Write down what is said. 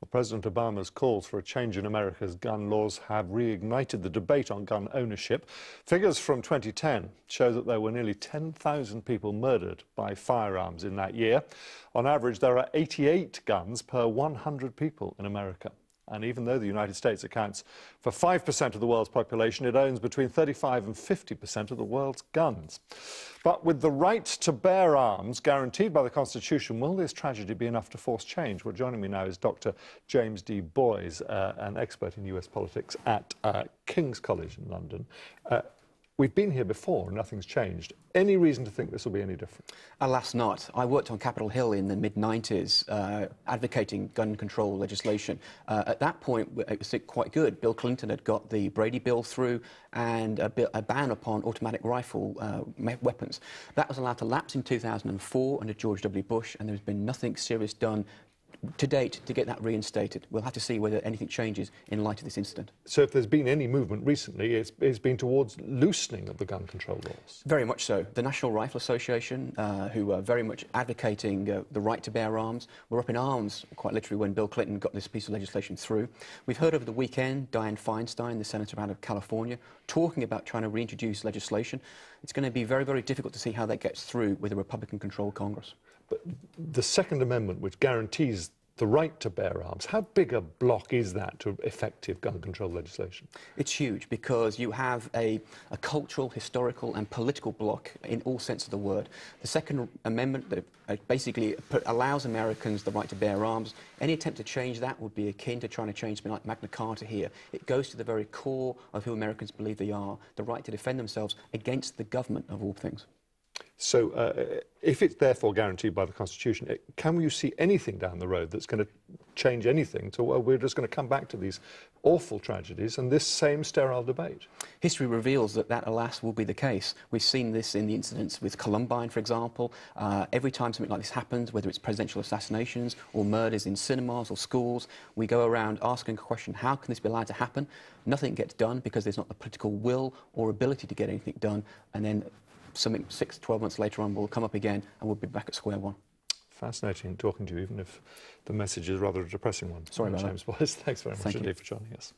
Well, President Obama's calls for a change in America's gun laws have reignited the debate on gun ownership. Figures from 2010 show that there were nearly 10,000 people murdered by firearms in that year. On average, there are 88 guns per 100 people in America. And even though the United States accounts for 5% of the world's population, it owns between 35 and 50% of the world's guns. But with the right to bear arms guaranteed by the Constitution, will this tragedy be enough to force change? Well, joining me now is Dr. James D. Boys, an expert in US politics at King's College in London. We've been here before and nothing's changed. Any reason to think this will be any different? Alas not. I worked on Capitol Hill in the mid-90s advocating gun control legislation. At that point, it was quite good. Bill Clinton had got the Brady Bill through and a ban upon automatic rifle weapons. That was allowed to lapse in 2004 under George W. Bush, and there's been nothing serious done to date to get that reinstated. We'll have to see whether anything changes in light of this incident. So if there's been any movement recently, it's been towards loosening of the gun control laws? Very much so. The National Rifle Association, who are very much advocating the right to bear arms, were up in arms, quite literally, when Bill Clinton got this piece of legislation through. We've heard over the weekend Dianne Feinstein, the senator out of California, talking about trying to reintroduce legislation. It's going to be very, very difficult to see how that gets through with a Republican-controlled Congress. But the Second Amendment, which guarantees the right to bear arms, how big a block is that to effective gun control legislation? It's huge because you have a cultural, historical and political block in all sense of the word. The Second Amendment that basically allows Americans the right to bear arms. Any attempt to change that would be akin to trying to change something like Magna Carta here. It goes to the very core of who Americans believe they are, the right to defend themselves against the government of all things. So if it's therefore guaranteed by the Constitution, can you see anything down the road that's going to change anything to where we're just going to come back to these awful tragedies and this same sterile debate? History reveals that, alas, will be the case. We've seen this in the incidents with Columbine, for example. Every time something like this happens, whether it's presidential assassinations or murders in cinemas or schools, we go around asking a question, how can this be allowed to happen? Nothing gets done because there's not the political will or ability to get anything done, and then something 6 to 12 months later on will come up again and we'll be back at square one. Fascinating talking to you, even if the message is rather a depressing one. Sorry about James Boys, thanks very much indeed for joining us.